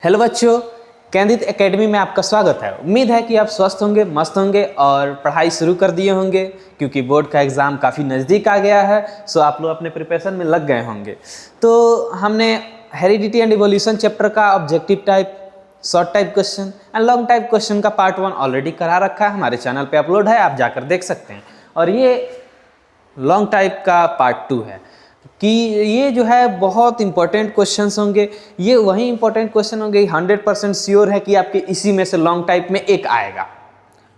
Hello बच्चों, कैंदित academy में आपका स्वागत है। उम्मीद है कि आप स्वस्थ होंगे, मस्त होंगे और पढ़ाई शुरू कर दिए होंगे क्योंकि बोर्ड का एग्ज़ाम काफ़ी नज़दीक आ गया है। सो आप लोग अपने प्रिपरेशन में लग गए होंगे। तो हमने हेरिडिटी एंड इवोल्यूशन चैप्टर का objective type, short type question and long type question का पार्ट 1 ऑलरेडी करा रखा है, हमारे चैनल पर अपलोड है, आप जाकर देख सकते हैं। और ये लॉन्ग टाइप का पार्ट 2 है कि ये जो है बहुत इंपॉर्टेंट क्वेश्चंस होंगे। ये वही इंपॉर्टेंट क्वेश्चन होंगे, 100% श्योर है कि आपके इसी में से लॉन्ग टाइप में एक आएगा।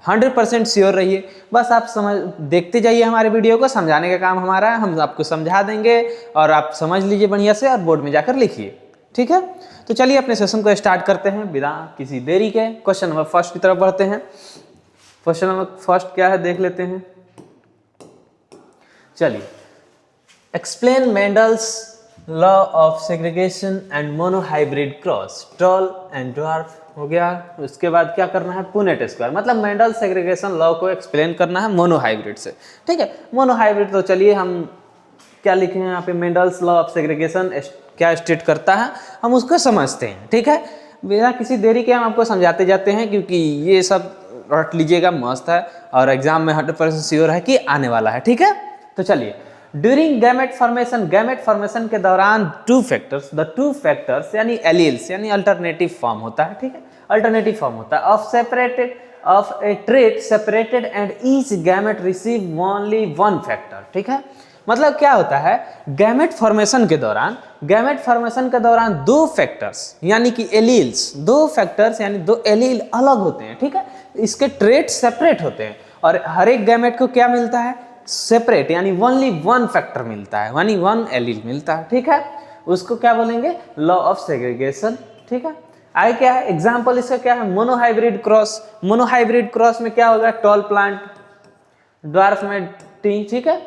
100% श्योर रहिए, बस आप समझ देखते जाइए हमारे वीडियो को। समझाने का काम हमारा है, हम आपको समझा देंगे और आप समझ लीजिए बढ़िया से और बोर्ड में जाकर लिखिए, ठीक है। तो चलिए अपने सेशन को स्टार्ट करते हैं बिना किसी देरी के। क्वेश्चन नंबर फर्स्ट की तरफ बढ़ते हैं। क्वेश्चन नंबर फर्स्ट क्या है देख लेते हैं। चलिए, explain Mendel's law of segregation and monohybrid cross, tall and dwarf हो गया। उसके बाद क्या करना है, पुनेट स्क्वायर, मतलब मेंडल सेग्रीगेशन लॉ को एक्सप्लेन करना है मोनोहाइब्रिड से, ठीक है। मोनोहाइब्रिड तो चलिए हम क्या लिखे हैं यहाँ पे, मेंडल्स लॉ ऑफ सेग्रीगेशन क्या स्टेट करता है हम उसको समझते हैं, ठीक है। बिना किसी देरी के हम आपको समझाते जाते हैं क्योंकि ये सब रट लीजिएगा, मस्त है और एग्जाम में 100% श्योर है कि आने वाला है, ठीक है। तो चलिए, ड्यूरिंग गैमेट फॉर्मेशन के दौरान टू फैक्टर्स यानी एलील्स यानी अल्टरनेटिव फॉर्म होता है, ठीक है। अल्टरनेटिव फॉर्म होता है of A trait separated and each gamete receive only one factor, ठीक है। मतलब क्या होता है, गैमेट फॉर्मेशन के दौरान दो फैक्टर्स यानी कि एलील्स, दो फैक्टर्स यानी दो एलील अलग होते हैं, ठीक है। इसके ट्रेट सेपरेट होते हैं और हर एक गैमेट को क्या मिलता है, सेपरेट यानी ओनली वन फैक्टर मिलता है, यानी वन एलील मिलता है, ठीक है। उसको क्या बोलेंगे, लॉ ऑफ सेग्रीगेशन, ठीक है। आगे क्या है एग्जांपल इसका, क्या है, मोनोहाइब्रिड क्रॉस में क्या होगा, टॉल प्लांट, ड्वार्फ में टी, ठीक है।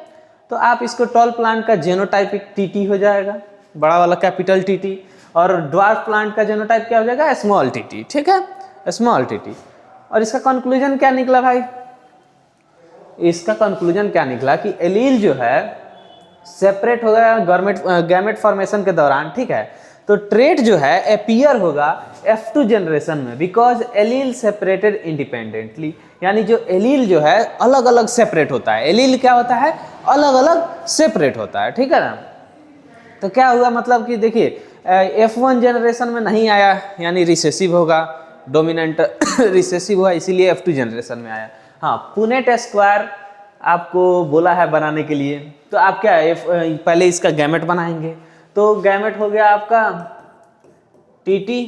तो आप इसको टॉल प्लांट का जेनोटाइपिक टीटी हो जाएगा, बड़ा वाला कैपिटल टीटी, और ड्वार्फ प्लांट का जेनोटाइप क्या हो जाएगा, स्मॉल टीटी, ठीक है, स्मॉल टीटी। और इसका कंक्लूजन क्या निकला भाई, इसका कंक्लूजन क्या निकला कि एलील जो है सेपरेट हो गया गैमेट फॉर्मेशन के दौरान, ठीक है। तो ट्रेट जो है अपीयर होगा F2 जनरेशन में, बिकॉज एलील सेपरेटेड इंडिपेंडेंटली, यानी जो एलील जो है अलग अलग सेपरेट होता है। एलील क्या होता है, अलग अलग सेपरेट होता है, ठीक है ना। तो क्या हुआ, मतलब कि देखिए F1 जनरेशन में नहीं आया यानी रिसेसिव होगा, डोमिनेंट रिसेसिव हुआ इसीलिए F2 जनरेशन में आया। हाँ, पुनेट स्क्वायर आपको बोला है बनाने के लिए, तो आप क्या है पहले इसका गैमेट बनाएंगे। तो गैमेट हो गया आपका टीटी,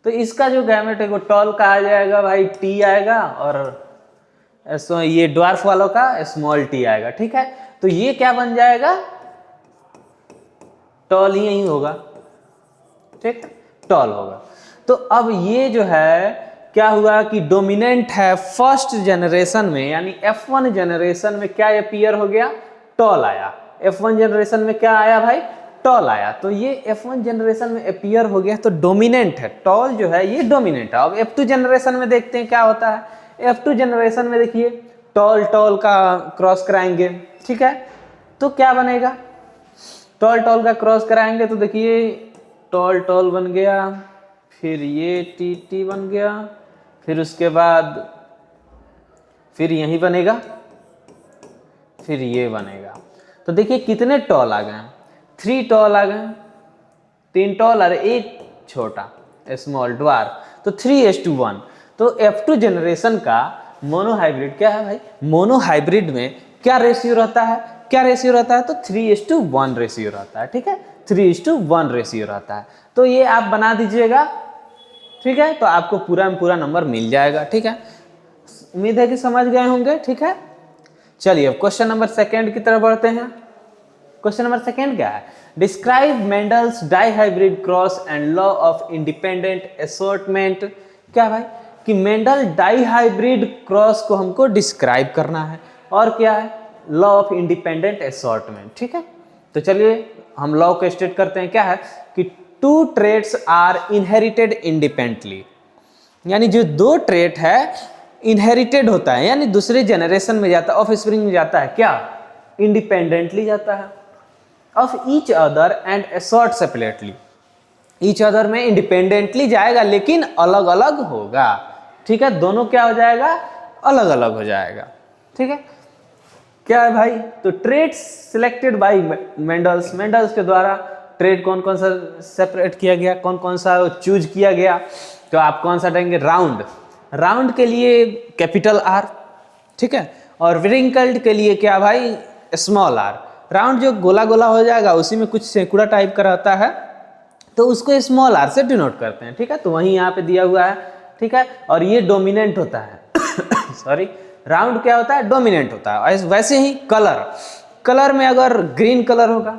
तो इसका जो गैमेट है वो टॉल कहा जाएगा भाई, टी आएगा, और ये ड्वार्फ वालों का स्मॉल टी आएगा, ठीक है। तो ये क्या बन जाएगा, टॉल ही यही होगा, ठीक है, टॉल होगा। तो अब ये जो है क्या हुआ कि डोमिनेंट है फर्स्ट जनरेशन में, यानी F1 जनरेशन में क्या अपीयर हो गया, टॉल आया। F1 जनरेशन में क्या आया भाई, टॉल आया। तो ये F1 जनरेशन में अपीयर हो गया तो डोमिनेंट है, टॉल जो है ये डोमिनेंट है। अब F2 जनरेशन में देखते हैं क्या होता है। F2 जनरेशन में देखिए टॉल का क्रॉस कराएंगे, ठीक है। तो क्या बनेगा, टॉल का क्रॉस कराएंगे तो देखिए टॉल बन गया, फिर ये टी बन गया, फिर उसके बाद फिर यही बनेगा, फिर ये बनेगा। तो देखिए कितने टॉल आ गए, 3 टॉल आ गए, 3 टॉल और एक छोटा स्मॉल ड्वार्फ, तो 3:1। तो F2 जनरेशन का मोनोहाइब्रिड क्या है भाई, मोनोहाइब्रिड में क्या रेशियो रहता है, तो 3:1 रेशियो रहता है, ठीक है, 3:1 रेशियो रहता है। तो ये आप बना दीजिएगा, ठीक है, तो आपको पूरा नंबर मिल जाएगा, ठीक है। उम्मीद है कि समझ गए होंगे, ठीक है। चलिए अब क्वेश्चन नंबर सेकंड की तरफ बढ़ते हैं। क्वेश्चन नंबर सेकंड क्या है, describe Mendel's dihybrid cross and law of independent assortment. क्या भाई कि मेंडल डाइहाइब्रिड क्रॉस को हमको डिस्क्राइब करना है, और क्या है, लॉ ऑफ इंडिपेंडेंट असॉर्टमेंट, ठीक है। तो चलिए हम लॉ को स्टेट करते हैं। क्या है कि two traits are inherited independently, यानी जो दो ट्रेट है इनहेरिटेड होता है यानी दूसरे जनरेशन में जाता है, ऑफ स्प्रिंग में जाता है, क्या इंडिपेंडेंटली जाता है, of each other and assort separately, each other में इंडिपेंडेंटली जाएगा लेकिन अलग अलग होगा, ठीक है, दोनों क्या हो जाएगा, अलग अलग हो जाएगा, ठीक है। क्या है भाई, तो traits selected by Mendel's, Mendel's के द्वारा ट्रेड कौन कौन सा सेपरेट किया गया, कौन कौन सा चूज किया गया, तो आप कौन सा देंगे, राउंड, राउंड के लिए कैपिटल आर, ठीक है, और रिंकल्ड के लिए क्या भाई, स्मॉल आर। राउंड जो गोला गोला हो जाएगा उसी में कुछ सेकुड़ा टाइप का रहता है तो उसको स्मॉल आर से डिनोट करते हैं, ठीक है, तो वहीं यहाँ पे दिया हुआ है, ठीक है, और ये डोमिनेंट होता है सॉरी, राउंड क्या होता है, डोमिनेंट होता है। वैसे ही कलर, कलर में अगर ग्रीन कलर होगा,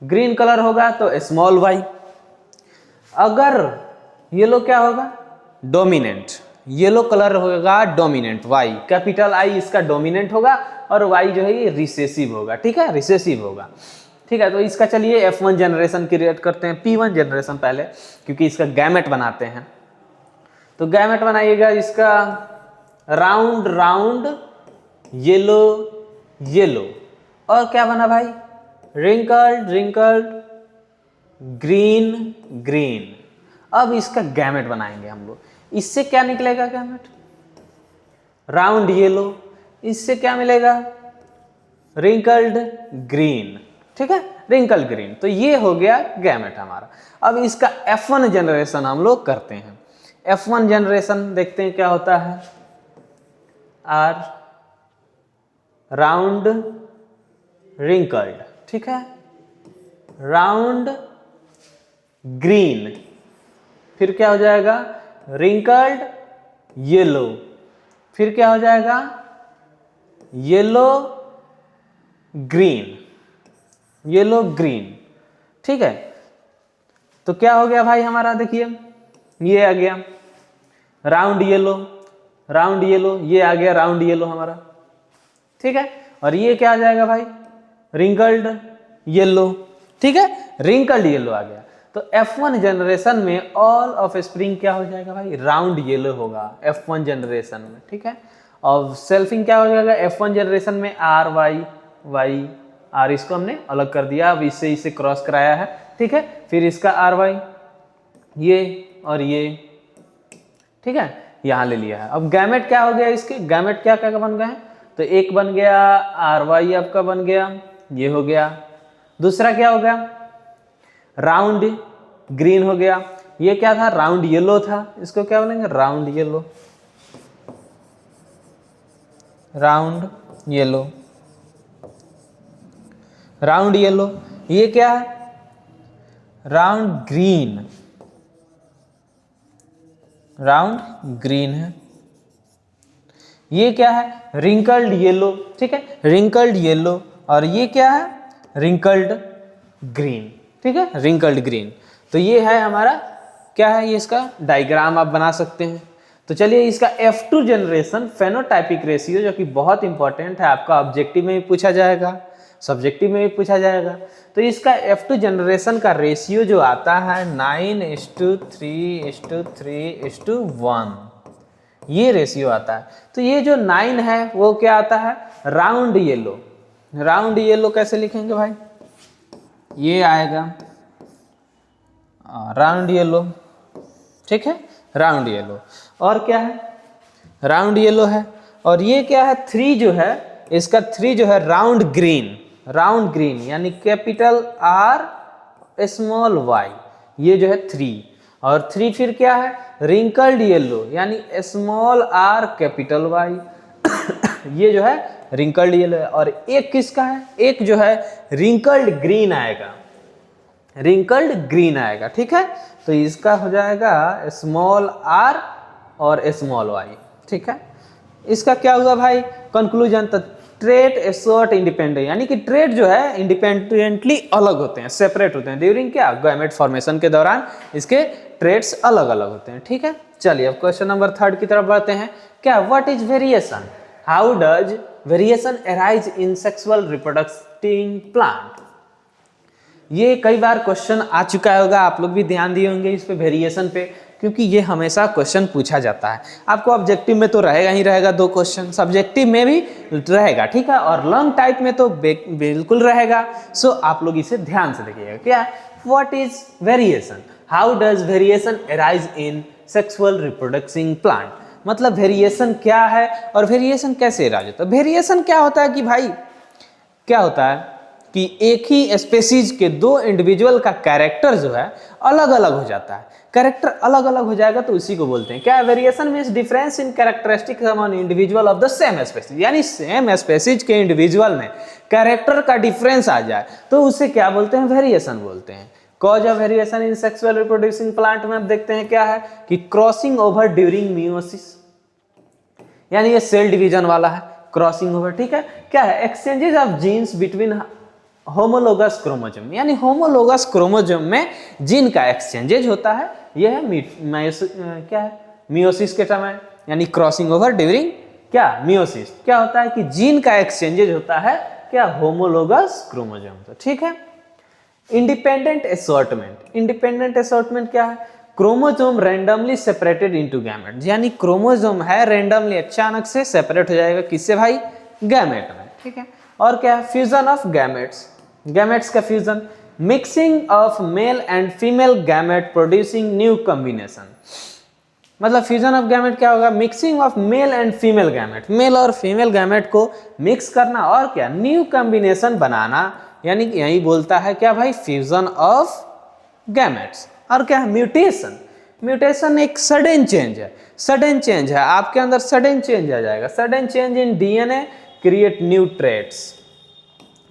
ग्रीन कलर होगा तो स्मॉल वाई, अगर येलो क्या होगा, डोमिनेंट, येलो कलर होगा डोमिनेंट वाई, कैपिटल आई इसका डोमिनेंट होगा और वाई जो है ये रिसेसिव होगा, ठीक है, रिसेसिव होगा, ठीक है। तो इसका चलिए F1 जनरेशन क्रिएट करते हैं, P1 जनरेशन पहले, क्योंकि इसका गैमेट बनाते हैं, तो गैमेट बनाइएगा इसका राउंड राउंड येलो येलो, और क्या बना भाई, रिंकल्ड रिंकल्ड ग्रीन ग्रीन। अब इसका गैमेट बनाएंगे हम लोग, इससे क्या निकलेगा गैमेट, राउंड येलो, इससे क्या मिलेगा, रिंकल्ड ग्रीन, ठीक है, रिंकल्ड ग्रीन, तो ये हो गया गैमेट हमारा। अब इसका F1 जनरेशन हम लोग करते हैं, F1 जनरेशन देखते हैं क्या होता है, आर राउंड रिंकल्ड, ठीक है, राउंड ग्रीन, फिर क्या हो जाएगा, रिंकल्ड येलो, फिर क्या हो जाएगा, येलो ग्रीन, येलो ग्रीन, ठीक है। तो क्या हो गया भाई हमारा, देखिए ये आ गया राउंड येलो, राउंड येलो, ये आ गया राउंड येलो हमारा, ठीक है, और ये क्या आ जाएगा भाई, रिंकल्ड येलो, ठीक है, रिंकल्ड येलो आ गया। तो F1 जनरेशन में ऑल ऑफ स्प्रिंग क्या हो जाएगा भाई, राउंड येलो होगा F1 जनरेशन में, ठीक है, और सेल्फिंग क्या हो जाएगा F1 जनरेशन में, आर वाई वाई आर, इसको हमने अलग कर दिया, अब इससे इसे क्रॉस कराया है, ठीक है, फिर इसका आर वाई ये और ये, ठीक है, यहां ले लिया है। अब गैमेट क्या हो गया, इसके गैमेट क्या क्या बन गए, तो एक बन गया आर वाई आपका बन गया, ये हो गया, दूसरा क्या हो गया, राउंड ग्रीन हो गया, ये क्या था, राउंड येलो था, इसको क्या बोलेंगे, round yellow, round yellow, round yellow, ये क्या है, राउंड ग्रीन, राउंड ग्रीन है, ये क्या है, रिंकल्ड येलो, ठीक है, रिंकल्ड येलो, और ये क्या है, रिंकल्ड ग्रीन, ठीक है, रिंकल्ड ग्रीन। तो ये है हमारा क्या है, ये इसका डायग्राम आप बना सकते हैं। तो चलिए इसका F2 जनरेशन फेनोटाइपिक रेशियो, जो कि बहुत इंपॉर्टेंट है, आपका ऑब्जेक्टिव में भी पूछा जाएगा, सब्जेक्टिव में भी पूछा जाएगा। तो इसका F2 जनरेशन का रेशियो जो आता है 9:3:3:1, ये रेशियो आता है। तो ये जो 9 है वो क्या आता है, राउंड येलो, राउंड येलो कैसे लिखेंगे भाई, ये आएगा राउंड येलो, ठीक है, राउंड येलो, और क्या है, राउंड येलो है, और ये क्या है, 3 जो है, इसका 3 जो है राउंड ग्रीन, राउंड ग्रीन यानी कैपिटल आर स्मॉल वाई, ये जो है 3, और 3 फिर क्या है, रिंकल्ड येलो यानी स्मॉल आर कैपिटल वाई ये जो है रिंकल्ड येलो है, और एक किसका है, एक जो है रिंकल्ड ग्रीन आएगा, रिंकल्ड ग्रीन आएगा, ठीक है। तो इसका हो जाएगा स्मॉल आर और स्मॉल वाई, ठीक है। इसका क्या हुआ भाई, कंक्लूजन, तो ट्रेड एसोर्ट इंडिपेंडेंट, यानी कि ट्रेड जो है इंडिपेंडेंटली अलग होते हैं, सेपरेट होते हैं, ड्यूरिंग क्या, गैमेट फॉर्मेशन के दौरान इसके ट्रेड्स अलग अलग होते हैं, ठीक है। चलिए अब क्वेश्चन नंबर 3 की तरफ बढ़ते हैं। क्या, what is variation, how does variation arise in sexual reproducing plant. ये कई बार क्वेश्चन आ चुका होगा, आप लोग भी ध्यान दिए होंगे इस पे, वेरिएशन पे, क्योंकि ये हमेशा क्वेश्चन पूछा जाता है। आपको ऑब्जेक्टिव में तो रहेगा ही रहेगा 2 क्वेश्चन, सब्जेक्टिव में भी रहेगा, ठीक है, और लॉन्ग टाइप में तो बिल्कुल रहेगा। सो आप लोग इसे ध्यान से देखिएगा। क्या, what is variation, how does variation arise in sexual reproducing plant, मतलब वेरिएशन क्या है और वेरिएशन कैसे अराइज होता है। वेरिएशन क्या होता है कि भाई क्या होता है कि एक ही स्पेसीज के दो इंडिविजुअल का कैरेक्टर जो है अलग अलग हो जाता है, कैरेक्टर अलग अलग हो जाएगा तो उसी को बोलते हैं क्या, variation means difference in characteristics among individual of the same species, यानी सेम स्पेसीज के इंडिविजुअल में कैरेक्टर का डिफरेंस आ जाए तो उसे क्या बोलते हैं, वेरिएशन बोलते हैं। Cause of variation in sexual reproducing plant में आप देखते हैं क्या है कि क्रॉसिंग ओवर ड्यूरिंग मियोसिस, यानी ये सेल डिवीजन वाला है, क्रॉसिंग ओवर, ठीक है। क्या है, exchanges of genes between homologous chromosome, यानी होमोलोगस क्रोमोसोम में जीन का एक्सचेंजेज होता है, यह है क्या है, मियोसिस के समय, यानी क्रॉसिंग ओवर ड्यूरिंग क्या, मियोसिस। क्या होता है कि जीन का एक्सचेंजेज होता है क्या, होमोलोगस क्रोमोसोम से, ठीक है। इंडिपेंडेंट असॉर्टमेंट, इंडिपेंडेंट असॉर्टमेंट क्या है, chromosome randomly separated into gamete, यानी क्रोमोसोम है रैंडमली अचानक से सेपरेट हो जाएगा, किससे भाई, गैमेट में, ठीक है। और क्या है, फ्यूजन ऑफ गैमेट्स, गैमेट्स का fusion, mixing of male and female gamete producing new combination, मतलब फ्यूजन ऑफ गैमेट क्या होगा, mixing of male and female gamete, male और फीमेल गैमेट को मिक्स करना और क्या, न्यू कॉम्बिनेशन बनाना, यानी यही बोलता है क्या भाई, फ्यूजन ऑफ गैमेट्स। और क्या है, म्यूटेशन, म्यूटेशन एक सडन चेंज है, सडन चेंज है, आपके अंदर सडन चेंज आ जाएगा, sudden change in DNA create new traits,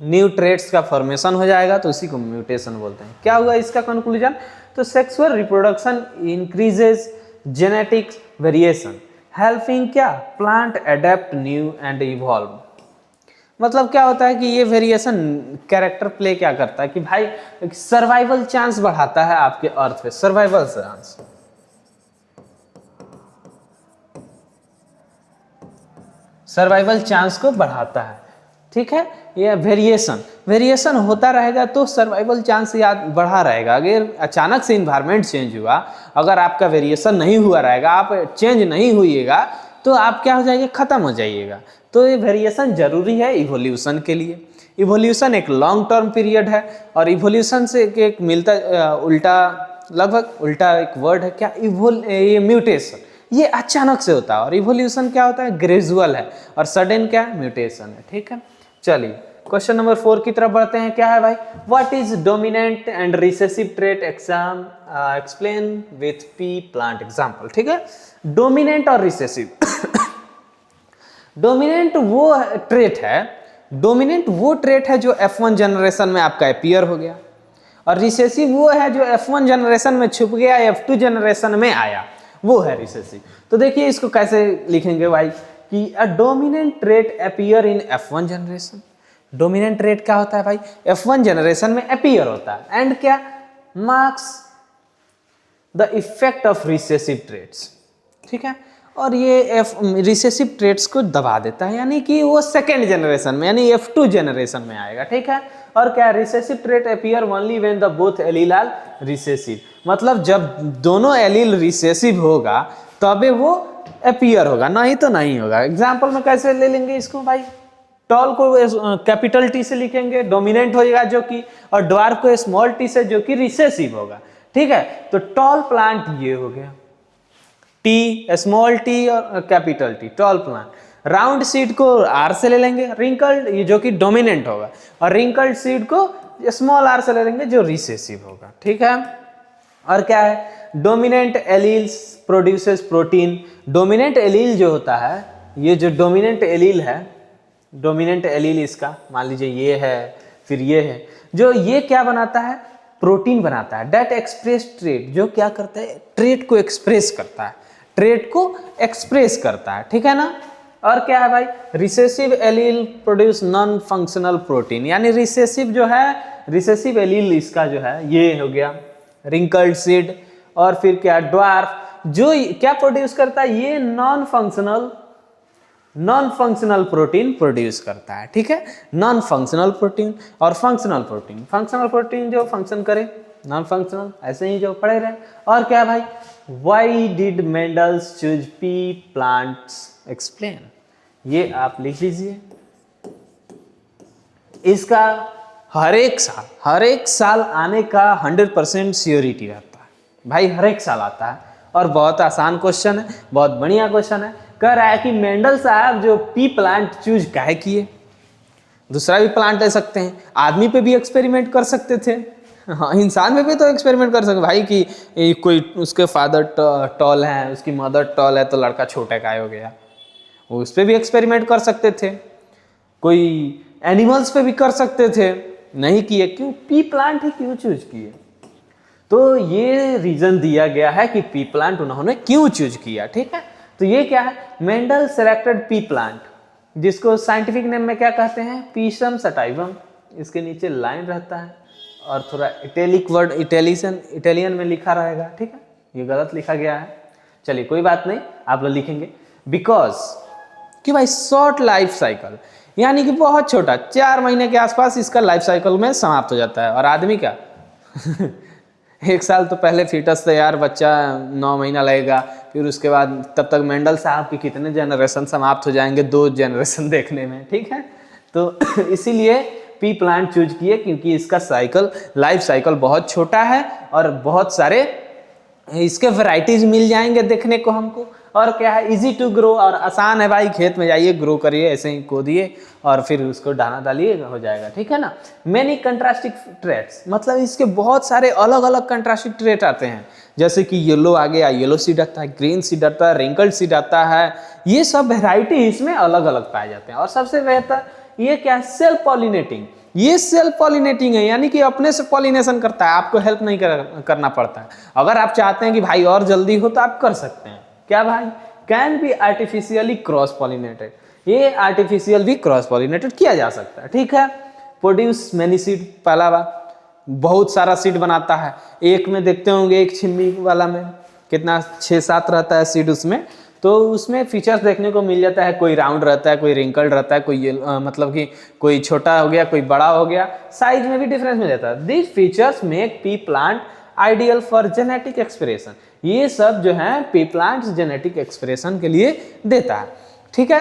new traits का फॉर्मेशन हो जाएगा तो उसी को म्यूटेशन बोलते हैं। क्या हुआ इसका कंक्लूजन, तो sexual reproduction increases genetic variation helping क्या, plant adapt new and evolve, मतलब क्या होता है कि ये वेरिएशन कैरेक्टर प्ले क्या करता है कि भाई सर्वाइवल चांस बढ़ाता है आपके अर्थ पे, सर्वाइवल चांस, सर्वाइवल चांस को बढ़ाता है, ठीक है। ये वेरिएशन, वेरिएशन होता रहेगा तो सर्वाइवल चांस याद बढ़ा रहेगा। अगर अचानक से इन्वायरमेंट चेंज हुआ, अगर आपका वेरिएशन नहीं हुआ रहेगा, आप चेंज नहीं हुईएगा तो आप क्या हो जाएंगे, खत्म हो जाइएगा। तो ये वेरिएशन जरूरी है इवोल्यूशन के लिए। इवोल्यूशन एक लॉन्ग टर्म पीरियड है और इवोल्यूशन से एक मिलता उल्टा, लगभग उल्टा एक वर्ड है क्या, ये म्यूटेशन, ये अचानक से होता है, और इवोल्यूशन क्या होता है, ग्रेजुअल है, और सडन क्या है, म्यूटेशन है, ठीक है। चलिए क्वेश्चन नंबर 4 की तरफ बढ़ते हैं। क्या है भाई, what is dominant and recessive trait, explain with P plant example, ठीक है। डोमिनेंट और रिसेसिव डोमिनेंट वो ट्रेट है, डोमिनेंट वो ट्रेट है जो F1 जनरेशन में आपका अपीयर हो गया, और रिसेसिव वो है जो F1 जनरेशन में छुप गया, F2 जनरेशन में आया, वो है रिसेसिव। तो देखिए इसको कैसे लिखेंगे भाई कि a dominant trait appear in F1 generation, dominant trait क्या होता है भाई, F1 जनरेशन में अपीयर होता है, एंड क्या, marks the effect of recessive traits, ठीक है। और ये रिसेसिव ट्रेट्स को दबा देता है, यानी कि वो सेकेंड जनरेशन में यानी F2 जनरेशन में आएगा, ठीक है। और क्या, recessive trait appear only when the both allele are recessive, मतलब जब दोनों एलील रिसेसिव होगा तबे वो अपीयर होगा, नहीं तो नहीं होगा। एग्जाम्पल में कैसे ले लेंगे इसको भाई, टॉल को कैपिटल टी से लिखेंगे, डोमिनेंट होगा जो कि, और ड्वार्फ को स्मॉल टी से जो कि रिसेसिव होगा, ठीक है। तो टॉल प्लांट ये हो गया, टी स्मॉल टी और capital T, tall plant. Round seed को आर से ले लेंगे, रिंकल्ड ये जो कि डोमिनेंट होगा, और रिंकल्ड सीड को स्मॉल आर से ले लेंगे जो रिसेसिव होगा, ठीक है। और क्या है, dominant alleles produces protein, dominant allele जो होता है, ये जो डोमिनेंट एलील है, डोमिनेंट एलील इसका मान लीजिए ये है, फिर ये है, जो ये क्या बनाता है, प्रोटीन बनाता है, डेट एक्सप्रेस ट्रेट, जो क्या करता है, ट्रेट को एक्सप्रेस करता है, ट्रेट को एक्सप्रेस करता है, ठीक है ना। और क्या है भाई, recessive allele produce non functional protein, यानी रिसेसिव जो है, रिसेसिव एलील इसका जो है ये हो गया रिंकल्ड सीड, और फिर क्या, ड्वार्फ जो क्या प्रोड्यूस करता है, ये नॉन फंक्शनल प्रोटीन प्रोड्यूस करता है, ठीक है। नॉन फंक्शनल प्रोटीन और फंक्शनल प्रोटीन, फंक्शनल प्रोटीन जो फंक्शन करे, नॉन फंक्शनल ऐसे ही जो पड़े रहे। और क्या भाई, why did Mendel's choose P plants, explain, ये आप लिख लीजिए। इसका हर एक साल आने का 100% श्योरिटी रहता है भाई, हर एक साल आता है। और बहुत आसान क्वेश्चन है, बहुत बढ़िया क्वेश्चन है। कह रहा है कि मेंडल साहब जो पी प्लांट चूज काहे किए, दूसरा भी प्लांट ले सकते हैं, आदमी पे भी एक्सपेरिमेंट कर सकते थे, हाँ इंसान में भी तो एक्सपेरिमेंट कर सकते भाई कि कोई उसके फादर टॉल है, उसकी मदर टॉल है, तो लड़का छोटा का हो गया, वो उस पर भी एक्सपेरिमेंट कर सकते थे, कोई एनिमल्स पे भी कर सकते थे, नहीं किए। क्यों पी प्लांट ही क्यों चूज किए? तो ये रीजन दिया गया है कि पी प्लांट उन्होंने क्यों चूज किया। ठीक है, तो ये क्या है, मेंडल सेलेक्टेड पी प्लांट, जिसको साइंटिफिक नेम में क्या कहते हैं, पीसम सटाइवम। इसके नीचे लाइन रहता है और थोड़ा इटैलिक वर्ड इटालियन में लिखा रहेगा। ठीक है, ये गलत लिखा गया है, चलिए कोई बात नहीं, आप लोग लिखेंगे। बिकॉज कि भाई शॉर्ट लाइफ साइकिल, यानी कि बहुत छोटा, 4 महीने के आसपास इसका लाइफ साइकिल में समाप्त हो जाता है। और आदमी का 1 साल तो पहले फीटस तैयार, बच्चा 9 महीना लगेगा, फिर उसके बाद तब तक मेंडल साहब के कितने जनरेशन समाप्त हो जाएंगे, 2 जनरेशन देखने में। ठीक है, तो इसीलिए पी प्लांट चूज किए, क्योंकि इसका लाइफ साइकिल बहुत छोटा है और बहुत सारे इसके वैरायटीज मिल जाएंगे देखने को हमको। और क्या है, इजी टू ग्रो, और आसान है भाई, खेत में जाइए ग्रो करिए, ऐसे ही खोदिए और फिर उसको दाना डालिए, हो जाएगा। ठीक है ना। मेनी कंट्रास्टिंग ट्रेट्स, मतलब इसके बहुत सारे अलग अलग कंट्रास्टिंग ट्रेट आते हैं, जैसे कि येलो आ गया, येलो सीड आता है, ग्रीन सीड आता है, रिंकल्ड सीड आता है, ये सब वेराइटी इसमें अलग अलग पाए जाते हैं। और सबसे बेहतर ये क्या है, सेल्फ पॉलिनेटिंग। ये सेल्फ पॉलिनेटिंग है, यानी कि अपने से पॉलिनेशन करता है, आपको हेल्प नहीं करना पड़ता है। अगर आप चाहते हैं कि भाई और जल्दी हो तो आप कर सकते हैं। क्या भाई, can be artificially cross pollinated, ये आर्टिफिशियल भी क्रॉस पॉलिनेटेड किया जा सकता है। ठीक है, प्रोड्यूस मेनी सीड, पहला बात बहुत सारा सीड बनाता है। एक में देखते होंगे, एक छिम्मी वाला में कितना 6-7 रहता है सीड, उसमें तो उसमें फीचर्स देखने को मिल जाता है, कोई राउंड रहता है, कोई रिंकल्ड रहता है, कोई मतलब कि कोई छोटा हो गया, कोई बड़ा हो गया, साइज में भी डिफरेंस मिल जाता है। This features make P plant ideal for genetic expression, ये सब जो है पी प्लांट्स जेनेटिक एक्सप्रेशन के लिए देता है। ठीक है,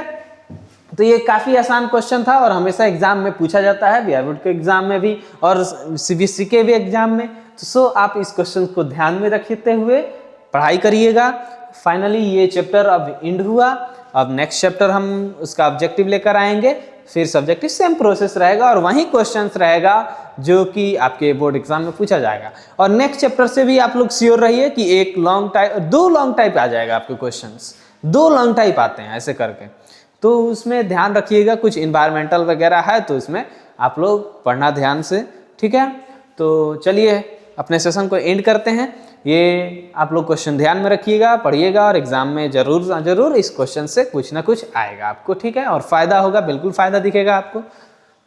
तो ये काफ़ी आसान क्वेश्चन था और हमेशा एग्जाम में पूछा जाता है, बिहार बोर्ड के एग्जाम में भी और सीबीएसई के भी एग्जाम में। तो सो आप इस क्वेश्चन को ध्यान में रखते हुए पढ़ाई करिएगा। फाइनली ये चैप्टर अब एंड हुआ, अब नेक्स्ट चैप्टर हम उसका ऑब्जेक्टिव लेकर आएंगे, फिर सब्जेक्टिव सेम प्रोसेस रहेगा और वही क्वेश्चंस रहेगा जो कि आपके बोर्ड एग्जाम में पूछा जाएगा। और नेक्स्ट चैप्टर से भी आप लोग श्योर रहिए कि 2 लॉन्ग टाइप आ जाएगा आपके क्वेश्चंस, 2 लॉन्ग टाइप आते हैं ऐसे करके, तो उसमें ध्यान रखिएगा। कुछ इन्वायरमेंटल वगैरह है तो इसमें आप लोग पढ़ना ध्यान से। ठीक है, तो चलिए अपने सेशन को एंड करते हैं। ये आप लोग क्वेश्चन ध्यान में रखिएगा, पढ़िएगा और एग्जाम में जरूर इस क्वेश्चन से कुछ ना कुछ आएगा आपको। ठीक है, और फायदा होगा, बिल्कुल फायदा दिखेगा आपको।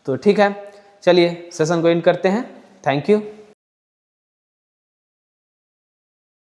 तो ठीक है, चलिए सेशन को एंड करते हैं। Thank you.